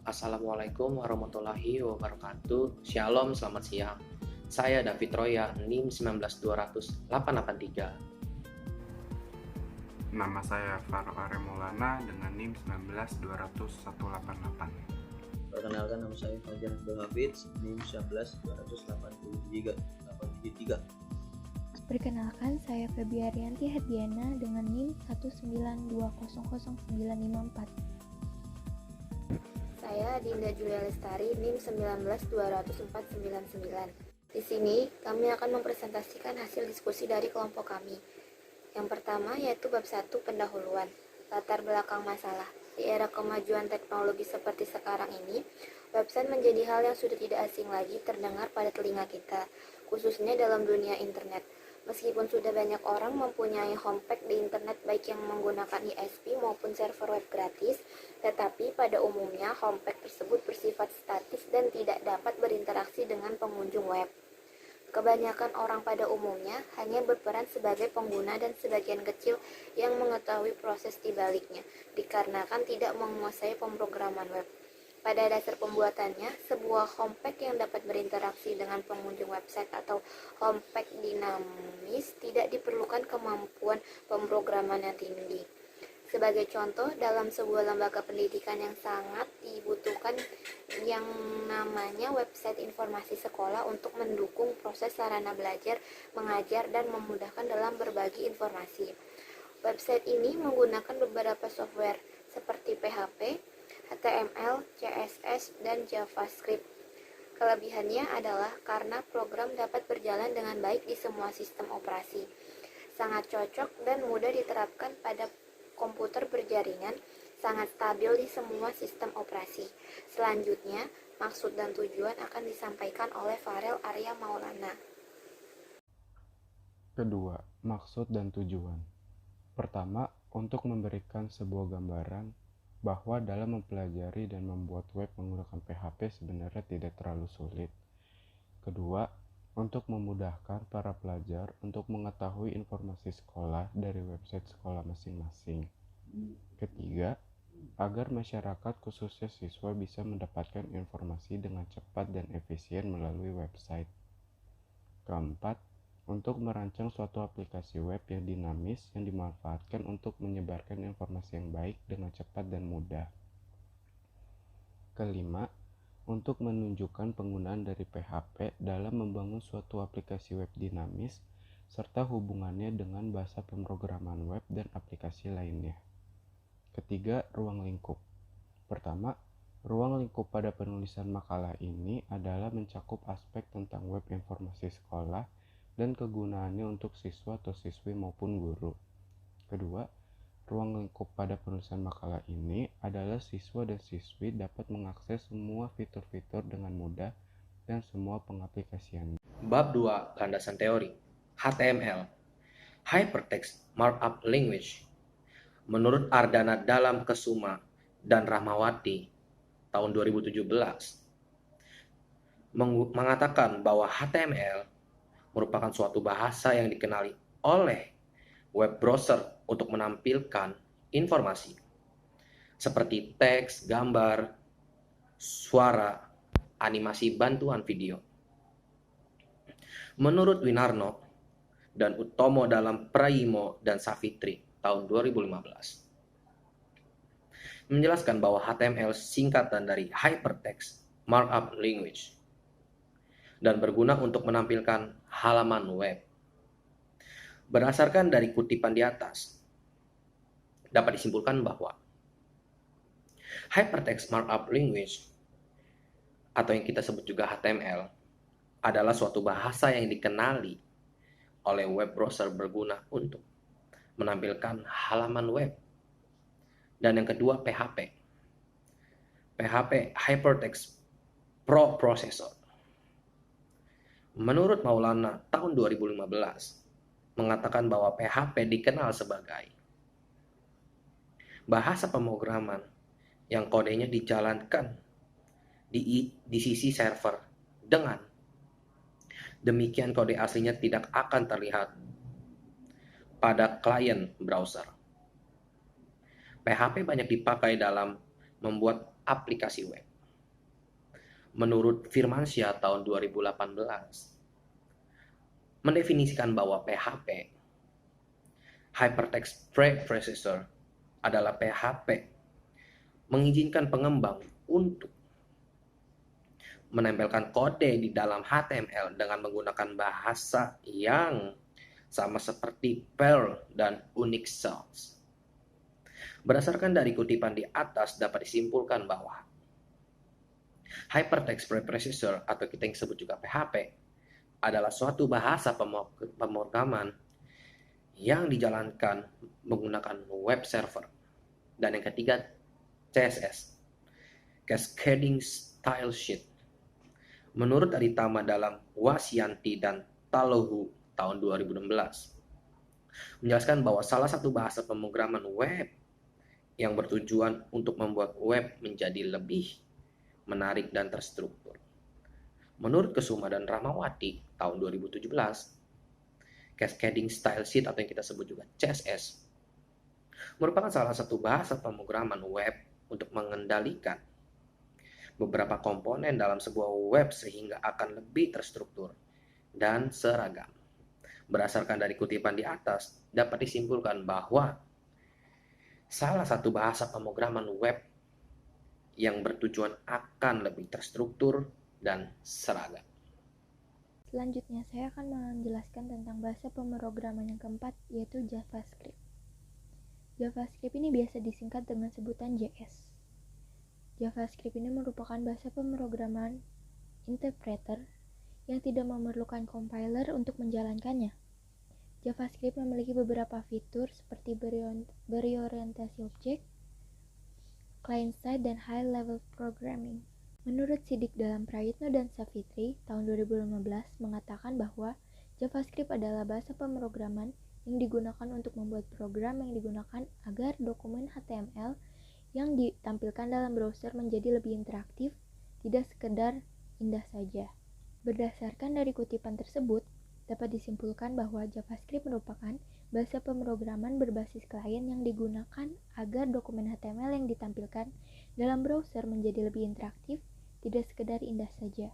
Assalamualaikum warahmatullahi wabarakatuh. Shalom, selamat siang. Saya David Roya, NIM 1920883. Nama saya Faro Aremulana dengan NIM 1920188. Perkenalkan, nama saya Fajar Abdul Hafidz, NIM 19283. Perkenalkan, saya Febi Arianti Hadiana dengan NIM 192000954. Saya Dinda Julia Lestari, NIM 1920499. Di sini, kami akan mempresentasikan hasil diskusi dari kelompok kami. Yang pertama yaitu bab 1 pendahuluan, latar belakang masalah. Di era kemajuan teknologi seperti sekarang ini, website menjadi hal yang sudah tidak asing lagi terdengar pada telinga kita, khususnya dalam dunia internet. Meskipun sudah banyak orang mempunyai homepage di internet baik yang menggunakan ISP maupun server web gratis, tetapi pada umumnya homepage tersebut bersifat statis dan tidak dapat berinteraksi dengan pengunjung web. Kebanyakan orang pada umumnya hanya berperan sebagai pengguna dan sebagian kecil yang mengetahui proses di baliknya, dikarenakan tidak menguasai pemrograman web. Pada dasar pembuatannya, sebuah homepage yang dapat berinteraksi dengan pengunjung website atau homepage dinamis tidak diperlukan kemampuan pemrograman yang tinggi. Sebagai contoh, dalam sebuah lembaga pendidikan yang sangat dibutuhkan yang namanya website informasi sekolah untuk mendukung proses sarana belajar, mengajar, dan memudahkan dalam berbagi informasi. Website ini menggunakan beberapa software seperti PHP, HTML, CSS, dan JavaScript. Kelebihannya adalah karena program dapat berjalan dengan baik di semua sistem operasi. Sangat cocok dan mudah diterapkan pada komputer berjaringan, sangat stabil di semua sistem operasi. Selanjutnya, maksud dan tujuan akan disampaikan oleh Farel Arya Maulana. Kedua, maksud dan tujuan. Pertama, untuk memberikan sebuah gambaran bahwa dalam mempelajari dan membuat web menggunakan PHP sebenarnya tidak terlalu sulit. Kedua, untuk memudahkan para pelajar untuk mengetahui informasi sekolah dari website sekolah masing-masing. Ketiga, agar masyarakat khususnya siswa bisa mendapatkan informasi dengan cepat dan efisien melalui website. Keempat, untuk merancang suatu aplikasi web yang dinamis yang dimanfaatkan untuk menyebarkan informasi yang baik dengan cepat dan mudah. Kelima, untuk menunjukkan penggunaan dari PHP dalam membangun suatu aplikasi web dinamis serta hubungannya dengan bahasa pemrograman web dan aplikasi lainnya. Ketiga, ruang lingkup. Pertama, ruang lingkup pada penulisan makalah ini adalah mencakup aspek tentang web informasi sekolah dan kegunaannya untuk siswa atau siswi maupun guru. Kedua, ruang lingkup pada penulisan makalah ini adalah siswa dan siswi dapat mengakses semua fitur-fitur dengan mudah dan semua pengaplikasiannya. Bab 2 landasan teori, HTML, Hypertext Markup Language. Menurut Ardana Dalam Kesuma dan Rahmawati tahun 2017 mengatakan bahwa HTML merupakan suatu bahasa yang dikenali oleh web browser untuk menampilkan informasi seperti teks, gambar, suara, animasi, bantuan video. Menurut Winarno dan Utomo dalam Praimo dan Savitri tahun 2015 menjelaskan bahwa HTML singkatan dari Hypertext Markup Language dan berguna untuk menampilkan halaman web. Berdasarkan dari kutipan di atas, dapat disimpulkan bahwa Hypertext Markup Language atau yang kita sebut juga HTML adalah suatu bahasa yang dikenali oleh web browser berguna untuk menampilkan halaman web. Dan yang kedua, PHP. PHP Hypertext Processor. Menurut Maulana tahun 2015 mengatakan bahwa PHP dikenal sebagai bahasa pemrograman yang kodenya dijalankan di sisi server dengan demikian kode aslinya tidak akan terlihat pada klien browser. PHP banyak dipakai dalam membuat aplikasi web. Menurut Firmansyah tahun 2018, mendefinisikan bahwa PHP, Hypertext Preprocessor, adalah PHP mengizinkan pengembang untuk menempelkan kode di dalam HTML dengan menggunakan bahasa yang sama seperti Perl dan Unix Cells. Berdasarkan dari kutipan di atas dapat disimpulkan bahwa Hypertext Preprocessor atau kita yang sebut juga PHP adalah suatu bahasa pemrograman yang dijalankan menggunakan web server. Dan yang ketiga, CSS, Cascading Style Sheet. Menurut Aritama dalam Wasyanti dan Talohu tahun 2016, menjelaskan bahwa salah satu bahasa pemrograman web yang bertujuan untuk membuat web menjadi lebih menarik dan terstruktur. Menurut Kesuma dan Ramawati tahun 2017, Cascading Style Sheet atau yang kita sebut juga CSS merupakan salah satu bahasa pemrograman web untuk mengendalikan beberapa komponen dalam sebuah web sehingga akan lebih terstruktur dan seragam. Berdasarkan dari kutipan di atas, dapat disimpulkan bahwa salah satu bahasa pemrograman web yang bertujuan akan lebih terstruktur dan seragam. Selanjutnya, saya akan menjelaskan tentang bahasa pemrograman yang keempat, yaitu JavaScript. JavaScript ini biasa disingkat dengan sebutan JS. JavaScript ini merupakan bahasa pemrograman interpreter yang tidak memerlukan compiler untuk menjalankannya. JavaScript memiliki beberapa fitur seperti berorientasi objek, client-side, dan high-level programming. Menurut Sidik dalam Prayitno dan Savitri tahun 2015 mengatakan bahwa JavaScript adalah bahasa pemrograman yang digunakan untuk membuat program yang digunakan agar dokumen HTML yang ditampilkan dalam browser menjadi lebih interaktif, tidak sekedar indah saja. Berdasarkan dari kutipan tersebut, dapat disimpulkan bahwa JavaScript merupakan bahasa pemrograman berbasis klien yang digunakan agar dokumen HTML yang ditampilkan dalam browser menjadi lebih interaktif, tidak sekedar indah saja.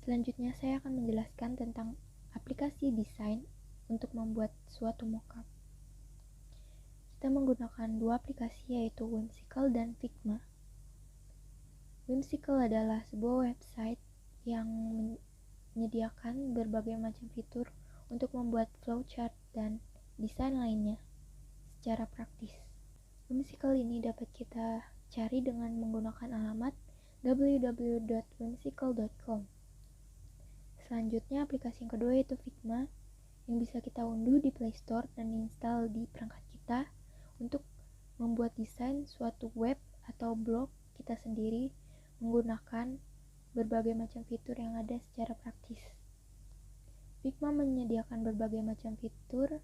Selanjutnya saya akan menjelaskan tentang aplikasi desain untuk membuat suatu mockup. Kita menggunakan dua aplikasi yaitu Whimsical dan Figma. Whimsical adalah sebuah website yang menyediakan berbagai macam fitur untuk membuat flowchart dan desain lainnya secara praktis. Whimsical ini dapat kita cari dengan menggunakan alamat www.whimsical.com. Selanjutnya aplikasi yang kedua yaitu Figma yang bisa kita unduh di Play Store dan install di perangkat kita untuk membuat desain suatu web atau blog kita sendiri menggunakan berbagai macam fitur yang ada secara praktis. Figma menyediakan berbagai macam fitur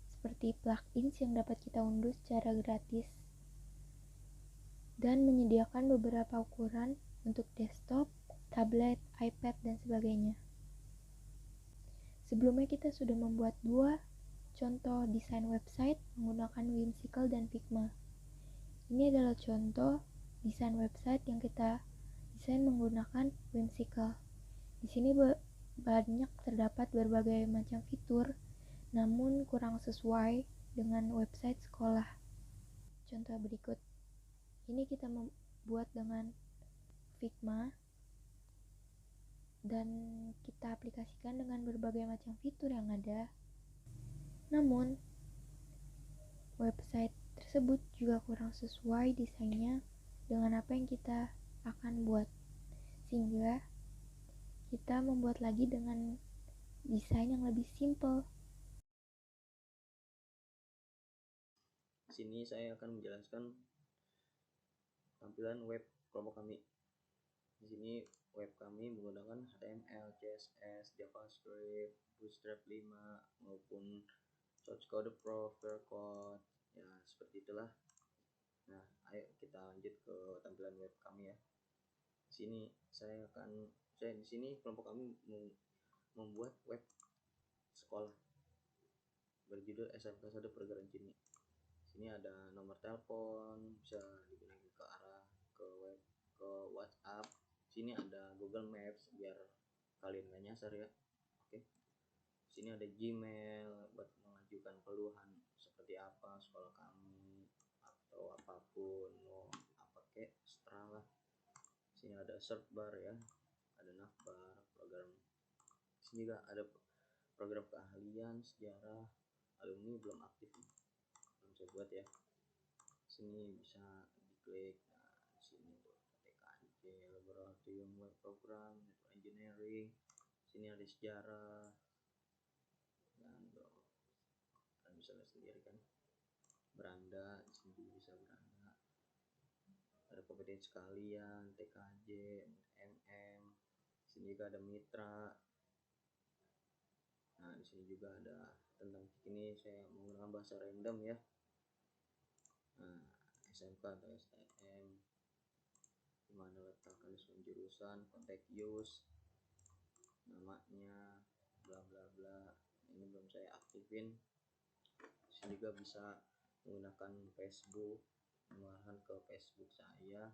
seperti plugins yang dapat kita unduh secara gratis dan menyediakan beberapa ukuran untuk desktop, tablet, iPad, dan sebagainya. Sebelumnya kita sudah membuat dua contoh desain website menggunakan Whimsical dan Figma. Ini adalah contoh desain website yang kita desain menggunakan Whimsical. Di sini banyak terdapat berbagai macam fitur, namun kurang sesuai dengan website sekolah. Contoh berikut. Ini kita membuat dengan Figma dan kita aplikasikan dengan berbagai macam fitur yang ada. Namun, website tersebut juga kurang sesuai desainnya dengan apa yang kita akan buat. Sehingga kita membuat lagi dengan desain yang lebih simple. Di sini saya akan menjelaskan tampilan web kelompok kami. Di sini web kami menggunakan HTML, CSS, JavaScript, Bootstrap 5 maupun Source Code Pro, Vercode. Ya, seperti itulah. Nah, ayo kita lanjut ke tampilan web kami ya. Di sini kelompok kami membuat web sekolah berjudul SMK 1 Perguruan Tinggi. Sini ada nomor telepon, bisa digunakan ke arah ke WhatsApp. Sini ada Google Maps biar kalian gak nyasar ya. Oke. Sini ada Gmail buat mengajukan keluhan seperti apa sekolah kami atau apapun, mau apa kek terserah lah. Sini ada search bar ya, ada navbar, program. Sini juga ada program keahlian, sejarah, alumni belum aktif nih, belum saya buat ya. Sini bisa diklik. Nah, di sini tuh TKJ, laboratorium web program, network engineering. Sini ada sejarah. Dan kalian bisa lihat sendiri kan. Beranda, di sini juga bisa beranda. Ada kompetensi kalian, TKJ, MM. Sini juga ada mitra. Nah, di sini juga ada tentang ini saya menggunakan bahasa random ya. Nah, SMK atau STM, dimana letak kalian jurusan, contact use, namanya, bla bla bla. Ini belum saya aktifin. Sini juga bisa menggunakan Facebook, mengarahkan ke Facebook saya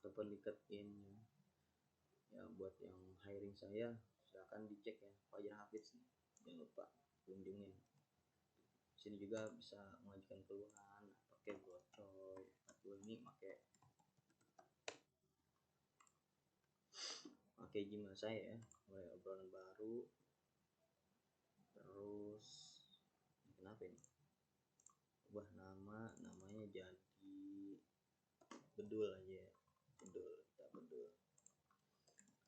ataupun LinkedIn ya. Buat yang hiring saya silahkan dicek ya, Fajar Hafiz nih, jangan lupa kunjungin. Sini juga bisa mengajukan keluhan pakai Gocoy atau ini pakai Gmail saya ya, mulai obrolan baru. Terus kenapa ini ubah namanya jadi Bedul aja ya, Bedul, kita Bedul.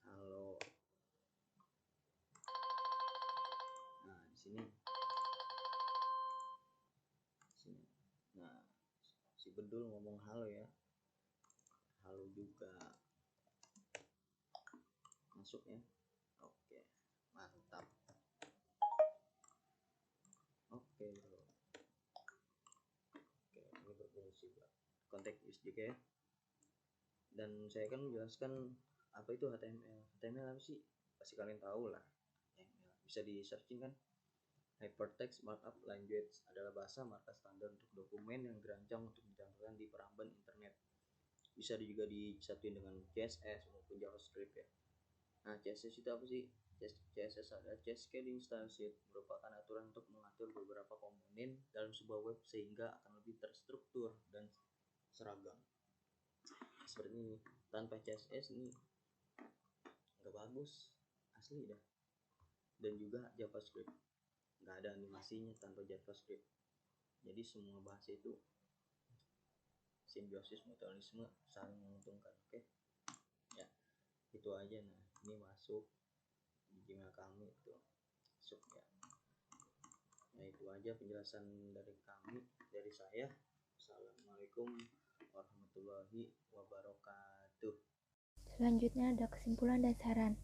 Halo. Nah, di sini. Nah, si Bedul ngomong halo ya. Halo juga. Masuk ya. Oke, mantap. Oke bro. Oke, ini berfungsi buat kontak juga ya. Dan saya kan menjelaskan apa itu HTML. HTML apa sih? Pasti kalian tahu lah. HTML bisa di searching kan. Hypertext Markup Language adalah bahasa markup standar untuk dokumen yang dirancang untuk ditampilkan di peramban internet. Bisa juga disatuin dengan CSS maupun JavaScript ya. Nah, CSS itu apa sih? CSS adalah Cascading Style Sheet, merupakan aturan untuk mengatur beberapa komponen dalam sebuah web sehingga akan lebih terstruktur dan seragam. Seperti ini, tanpa CSS ini nggak bagus, asli dah. Dan juga JavaScript, nggak ada animasinya tanpa JavaScript. Jadi semua bahasa itu simbiosis mutualisme, saling menguntungkan. Oke ya, itu aja. Nah, ini masuk di Gmail kami itu masuk ya. Nah, itu aja penjelasan dari saya. Assalamualaikum warahmatullahi wabarakatuh. Selanjutnya ada kesimpulan dan saran.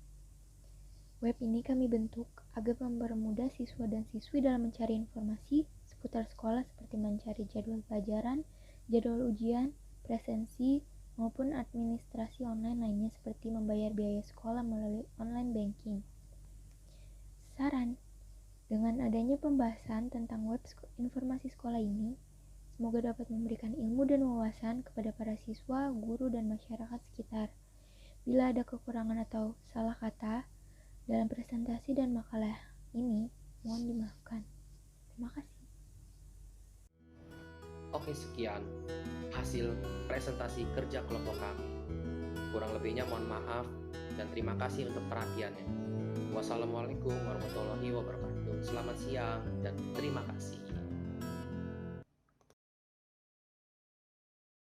Web ini kami bentuk agar mempermudah siswa dan siswi dalam mencari informasi seputar sekolah seperti mencari jadwal pelajaran, jadwal ujian, presensi, maupun administrasi online lainnya seperti membayar biaya sekolah melalui online banking. Saran, dengan adanya pembahasan tentang web informasi sekolah ini, semoga dapat memberikan ilmu dan wawasan kepada para siswa, guru, dan masyarakat sekitar. Bila ada kekurangan atau salah kata dalam presentasi dan makalah ini, mohon dimaafkan. Terima kasih. Oke, sekian hasil presentasi kerja kelompok kami. Kurang lebihnya mohon maaf dan terima kasih untuk perhatiannya. Wassalamualaikum warahmatullahi wabarakatuh. Selamat siang dan terima kasih.